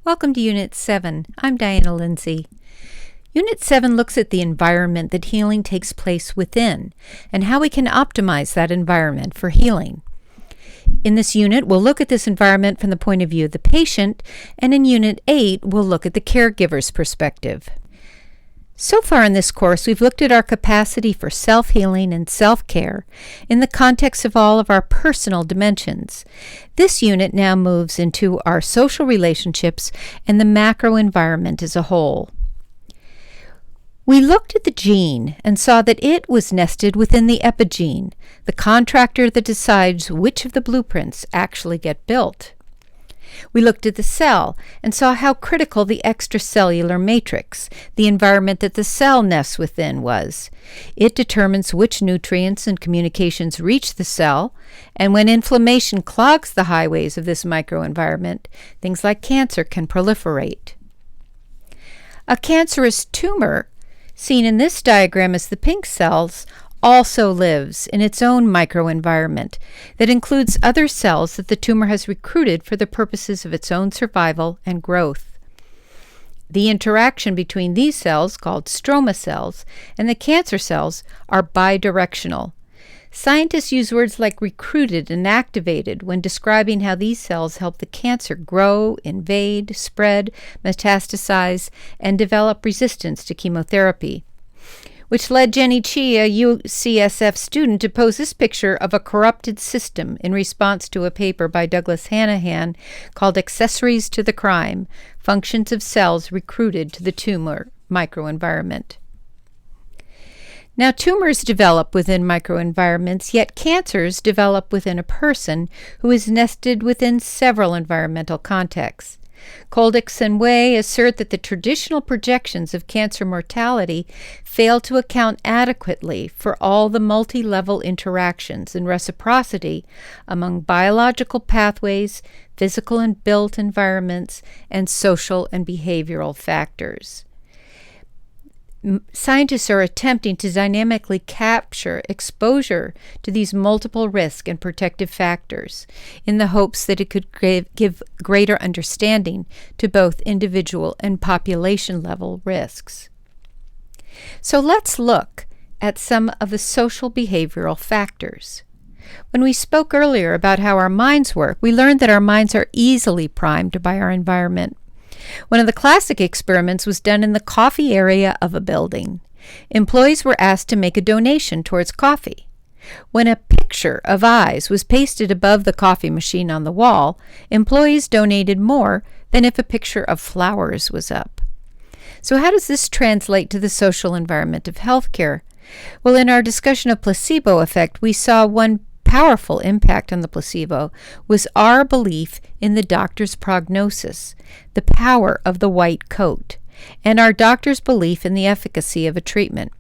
Welcome to Unit 7. I'm Diana Lindsay. Unit 7 looks at the environment that healing takes place within and how we can optimize that environment for healing. In this unit, we'll look at this environment from the point of view of the patient, and in Unit 8, we'll look at the caregiver's perspective. So far in this course, we've looked at our capacity for self-healing and self-care in the context of all of our personal dimensions. This unit now moves into our social relationships and the macro environment as a whole. We looked at the gene and saw that it was nested within the epigene, the contractor that decides which of the blueprints actually get built. We looked at the cell and saw how critical the extracellular matrix, the environment that the cell nests within, was. It determines which nutrients and communications reach the cell, and when inflammation clogs the highways of this microenvironment, things like cancer can proliferate. A cancerous tumor, seen in this diagram as the pink cells, also lives in its own microenvironment that includes other cells that the tumor has recruited for the purposes of its own survival and growth. The interaction between these cells, called stroma cells, and the cancer cells are bidirectional. Scientists use words like recruited and activated when describing how these cells help the cancer grow, invade, spread, metastasize, and develop resistance to chemotherapy, which led Jenny Chi, a UCSF student, to pose this picture of a corrupted system in response to a paper by Douglas Hanahan called Accessories to the Crime: Functions of Cells Recruited to the Tumor Microenvironment. Now, tumors develop within microenvironments, yet cancers develop within a person who is nested within several environmental contexts. Coldix and Way assert that the traditional projections of cancer mortality fail to account adequately for all the multi-level interactions and reciprocity among biological pathways, physical and built environments, and social and behavioral factors. Scientists are attempting to dynamically capture exposure to these multiple risk and protective factors in the hopes that it could give greater understanding to both individual and population level risks. So let's look at some of the social behavioral factors. When we spoke earlier about how our minds work, we learned that our minds are easily primed by our environment. One of the classic experiments was done in the coffee area of a building. Employees were asked to make a donation towards coffee. When a picture of eyes was pasted above the coffee machine on the wall, employees donated more than if a picture of flowers was up. So how does this translate to the social environment of healthcare? Well, in our discussion of placebo effect, we saw one powerful impact on the placebo was our belief in the doctor's prognosis, the power of the white coat, and our doctor's belief in the efficacy of a treatment.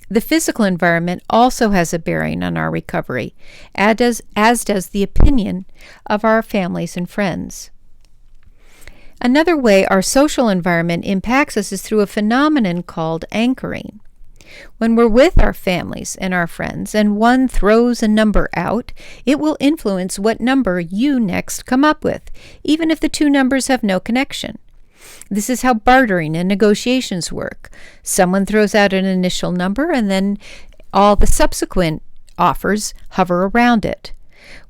The physical environment also has a bearing on our recovery, as does the opinion of our families and friends. Another way our social environment impacts us is through a phenomenon called anchoring. When we're with our families and our friends and one throws a number out, it will influence what number you next come up with, even if the two numbers have no connection. This is how bartering and negotiations work. Someone throws out an initial number and then all the subsequent offers hover around it.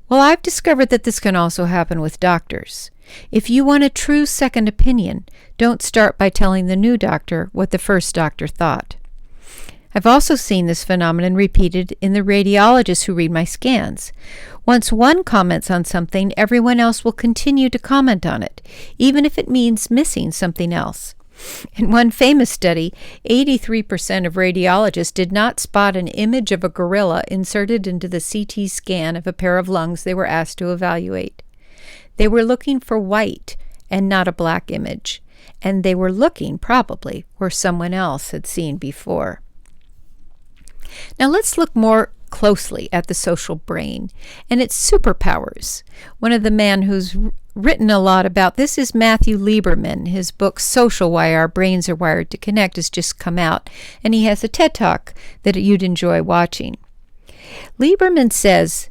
Well, I've discovered that this can also happen with doctors. If you want a true second opinion, don't start by telling the new doctor what the first doctor thought. I've also seen this phenomenon repeated in the radiologists who read my scans. Once one comments on something, everyone else will continue to comment on it, even if it means missing something else. In one famous study, 83% of radiologists did not spot an image of a gorilla inserted into the CT scan of a pair of lungs they were asked to evaluate. They were looking for white and not a black image, and they were looking probably where someone else had seen before. Now let's look more closely at the social brain and its superpowers. One of the men who's written a lot about this is Matthew Lieberman. His book, Social: Why Our Brains Are Wired to Connect, has just come out, and he has a TED Talk that you'd enjoy watching. Lieberman says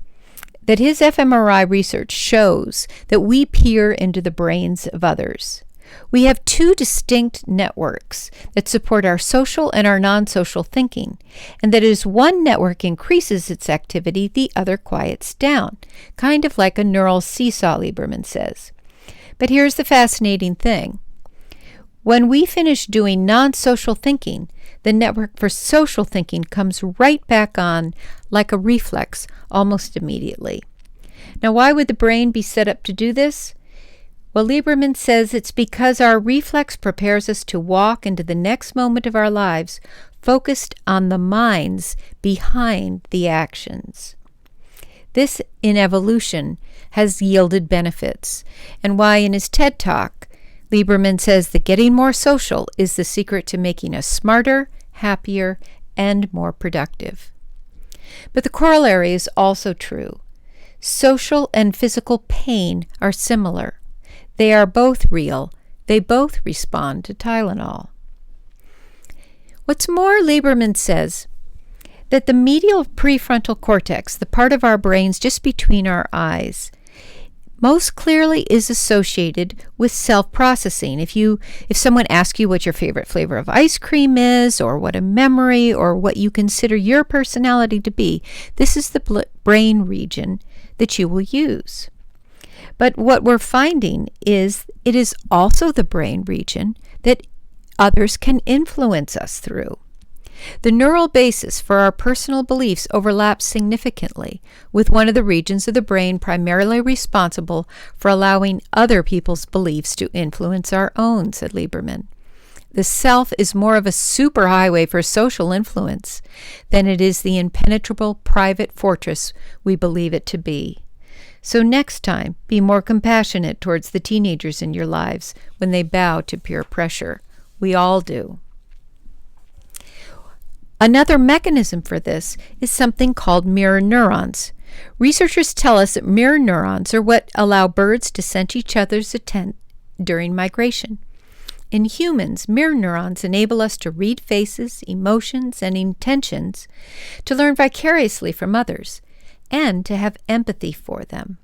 that his fMRI research shows that we peer into the brains of others. We have two distinct networks that support our social and our non-social thinking, and that as one network increases its activity, the other quiets down, kind of like a neural seesaw, Lieberman says. But here's the fascinating thing. When we finish doing non-social thinking, the network for social thinking comes right back on like a reflex almost immediately. Now, why would the brain be set up to do this? Well, Lieberman says it's because our reflex prepares us to walk into the next moment of our lives focused on the minds behind the actions. This, in evolution, has yielded benefits, and why in his TED Talk, Lieberman says that getting more social is the secret to making us smarter, happier, and more productive. But the corollary is also true. Social and physical pain are similar. They are both real. They both respond to Tylenol. What's more, Lieberman says that the medial prefrontal cortex, the part of our brains just between our eyes, most clearly is associated with self-processing. If someone asks you what your favorite flavor of ice cream is, or what a memory, or what you consider your personality to be, this is the brain region that you will use. But what we're finding is it is also the brain region that others can influence us through. The neural basis for our personal beliefs overlaps significantly with one of the regions of the brain primarily responsible for allowing other people's beliefs to influence our own, said Lieberman. The self is more of a superhighway for social influence than it is the impenetrable private fortress we believe it to be. So next time, be more compassionate towards the teenagers in your lives when they bow to peer pressure. We all do. Another mechanism for this is something called mirror neurons. Researchers tell us that mirror neurons are what allow birds to sense each other's intent during migration. In humans, mirror neurons enable us to read faces, emotions, and intentions, to learn vicariously from others, and to have empathy for them.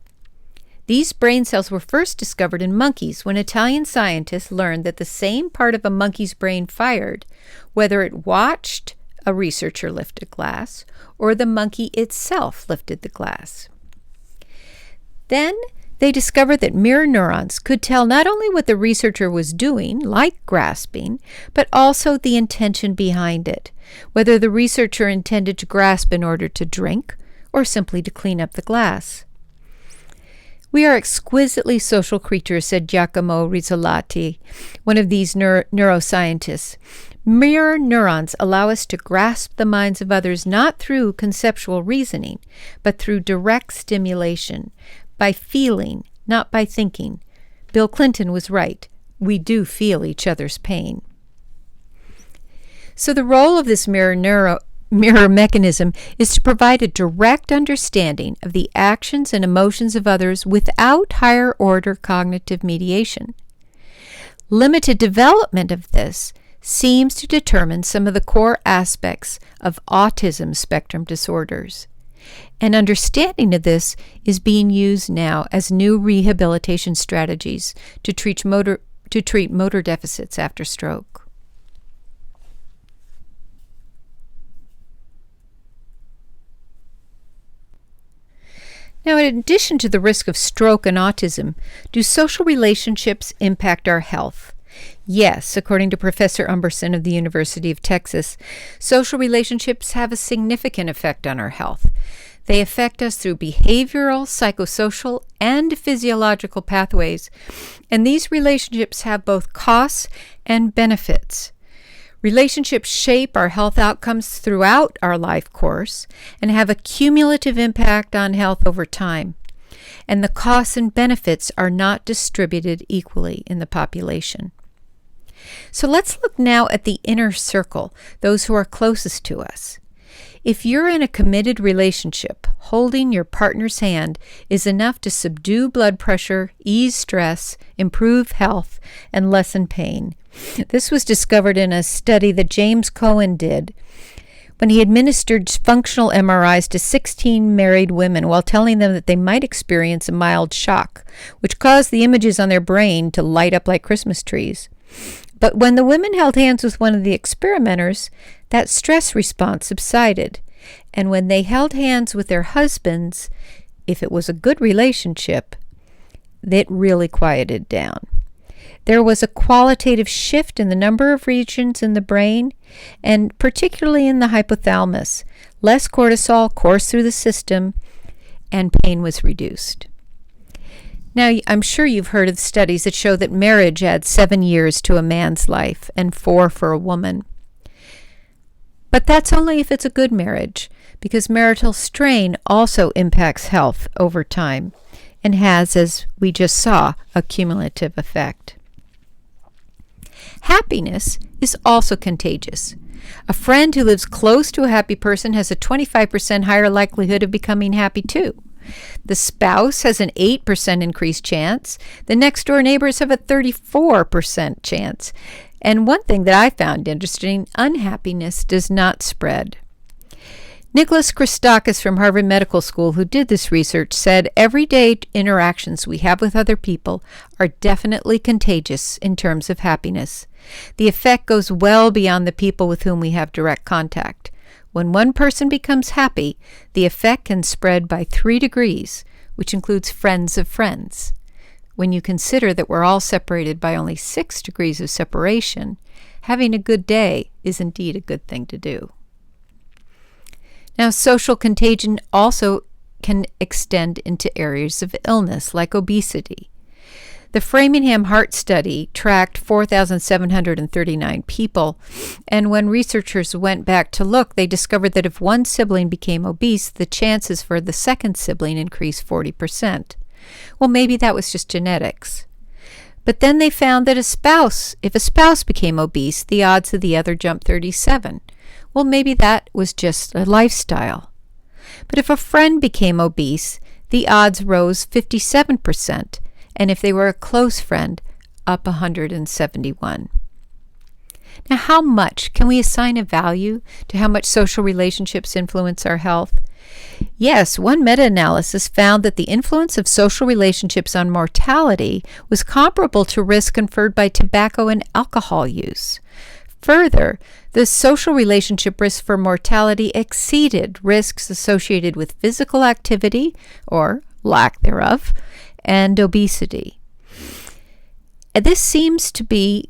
These brain cells were first discovered in monkeys when Italian scientists learned that the same part of a monkey's brain fired, whether it watched a researcher lift a glass or the monkey itself lifted the glass. Then they discovered that mirror neurons could tell not only what the researcher was doing, like grasping, but also the intention behind it, whether the researcher intended to grasp in order to drink or simply to clean up the glass. We are exquisitely social creatures, said Giacomo Rizzolatti, one of these neuroscientists. Mirror neurons allow us to grasp the minds of others not through conceptual reasoning, but through direct stimulation, by feeling, not by thinking. Bill Clinton was right. We do feel each other's pain. So the role of this mirror mechanism is to provide a direct understanding of the actions and emotions of others without higher order cognitive mediation. Limited development of this seems to determine some of the core aspects of autism spectrum disorders. An understanding of this is being used now as new rehabilitation strategies to treat motor deficits after stroke. Now, in addition to the risk of stroke and autism, do social relationships impact our health? Yes, according to Professor Umberson of the University of Texas, social relationships have a significant effect on our health. They affect us through behavioral, psychosocial, and physiological pathways, and these relationships have both costs and benefits. Relationships shape our health outcomes throughout our life course and have a cumulative impact on health over time. And the costs and benefits are not distributed equally in the population. So let's look now at the inner circle, those who are closest to us. If you're in a committed relationship, holding your partner's hand is enough to subdue blood pressure, ease stress, improve health, and lessen pain. This was discovered in a study that James Cohen did, when he administered functional MRIs to 16 married women while telling them that they might experience a mild shock, which caused the images on their brain to light up like Christmas trees. But when the women held hands with one of the experimenters, that stress response subsided. And when they held hands with their husbands, if it was a good relationship, it really quieted down. There was a qualitative shift in the number of regions in the brain, and particularly in the hypothalamus. Less cortisol coursed through the system, and pain was reduced. Now, I'm sure you've heard of studies that show that marriage adds 7 years to a man's life and 4 for a woman. But that's only if it's a good marriage, because marital strain also impacts health over time and has, as we just saw, a cumulative effect. Happiness is also contagious. A friend who lives close to a happy person has a 25% higher likelihood of becoming happy too. The spouse has an 8% increased chance. The next door neighbors have a 34% chance. And one thing that I found interesting, unhappiness does not spread. Nicholas Christakis from Harvard Medical School, who did this research, said everyday interactions we have with other people are definitely contagious in terms of happiness. The effect goes well beyond the people with whom we have direct contact. When one person becomes happy, the effect can spread by 3 degrees, which includes friends of friends. When you consider that we're all separated by only 6 degrees of separation, having a good day is indeed a good thing to do. Now, social contagion also can extend into areas of illness, like obesity. The Framingham Heart Study tracked 4,739 people, and when researchers went back to look, they discovered that if one sibling became obese, the chances for the second sibling increased 40%. Well, maybe that was just genetics. But then they found that if a spouse became obese, the odds of the other jumped 37. Well, maybe that was just a lifestyle. But if a friend became obese, the odds rose 57%, and if they were a close friend, up 171. Now, how much can we assign a value to how much social relationships influence our health? Yes, one meta-analysis found that the influence of social relationships on mortality was comparable to risk conferred by tobacco and alcohol use. Further, the social relationship risk for mortality exceeded risks associated with physical activity, or lack thereof, and obesity. This seems to be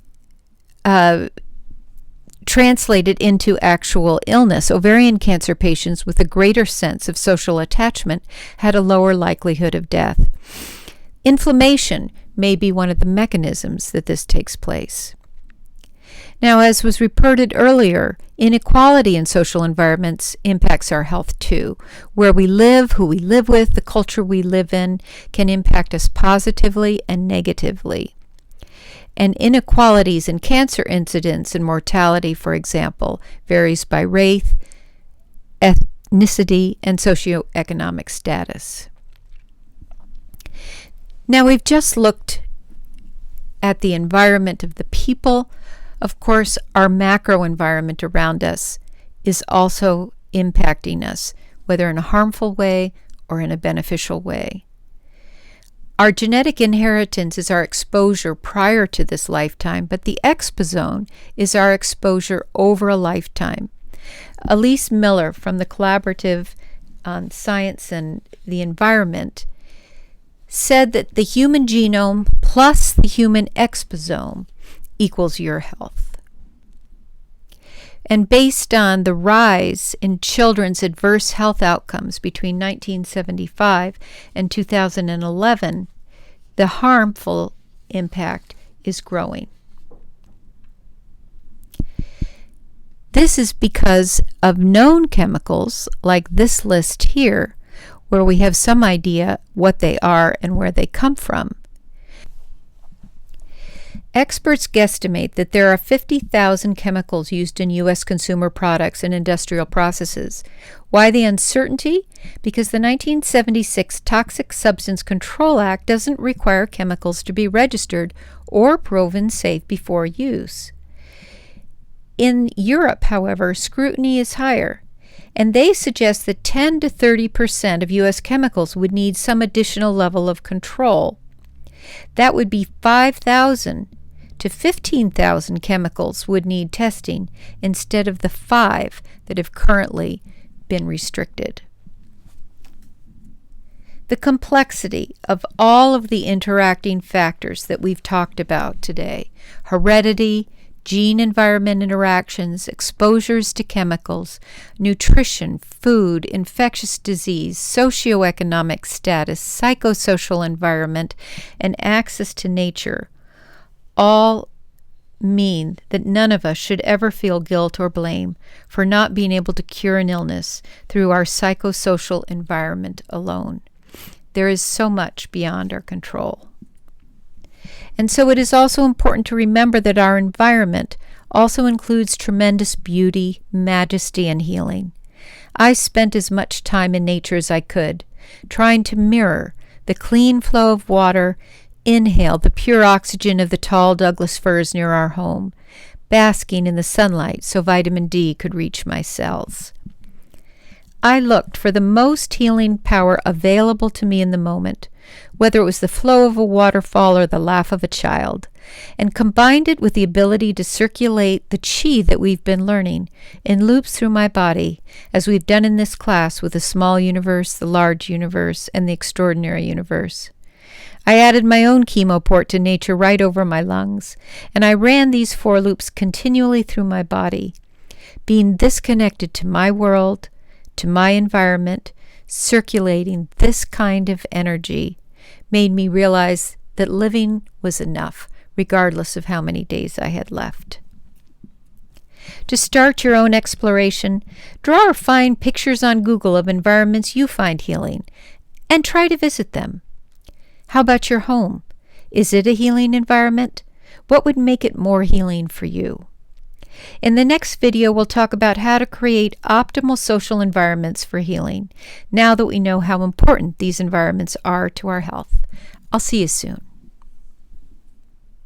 translated into actual illness. Ovarian cancer patients with a greater sense of social attachment had a lower likelihood of death. Inflammation may be one of the mechanisms that this takes place. Now, as was reported earlier, inequality in social environments impacts our health too. Where we live, who we live with, the culture we live in can impact us positively and negatively. And inequalities in cancer incidence and mortality, for example, varies by race, ethnicity, and socioeconomic status. Now, we've just looked at the environment of the people. Of course, our macro environment around us is also impacting us, whether in a harmful way or in a beneficial way. Our genetic inheritance is our exposure prior to this lifetime, but the exposome is our exposure over a lifetime. Elise Miller from the Collaborative on Science and the Environment said that the human genome plus the human exposome equals your health. And based on the rise in children's adverse health outcomes between 1975 and 2011, the harmful impact is growing. This is because of known chemicals like this list here, where we have some idea what they are and where they come from. Experts guesstimate that there are 50,000 chemicals used in U.S. consumer products and industrial processes. Why the uncertainty? Because the 1976 Toxic Substance Control Act doesn't require chemicals to be registered or proven safe before use. In Europe, however, scrutiny is higher, and they suggest that 10 to 30% of U.S. chemicals would need some additional level of control. That would be 5,000 to 15,000 chemicals would need testing instead of the 5 that have currently been restricted. The complexity of all of the interacting factors that we've talked about today, heredity, gene-environment interactions, exposures to chemicals, nutrition, food, infectious disease, socioeconomic status, psychosocial environment, and access to nature, all mean that none of us should ever feel guilt or blame for not being able to cure an illness through our psychosocial environment alone. There is so much beyond our control. And so it is also important to remember that our environment also includes tremendous beauty, majesty, and healing. I spent as much time in nature as I could, trying to mirror the clean flow of water, inhale the pure oxygen of the tall Douglas firs near our home, basking in the sunlight so vitamin D could reach my cells. I looked for the most healing power available to me in the moment, whether it was the flow of a waterfall or the laugh of a child, and combined it with the ability to circulate the chi that we've been learning in loops through my body, as we've done in this class with the small universe, the large universe, and the extraordinary universe. I added my own chemoport to nature right over my lungs, and I ran these 4 loops continually through my body, being this connected to my world, to my environment. Circulating this kind of energy made me realize that living was enough, regardless of how many days I had left. To start your own exploration, draw or find pictures on Google of environments you find healing, and try to visit them. How about your home? Is it a healing environment? What would make it more healing for you? In the next video, we'll talk about how to create optimal social environments for healing, now that we know how important these environments are to our health. I'll see you soon.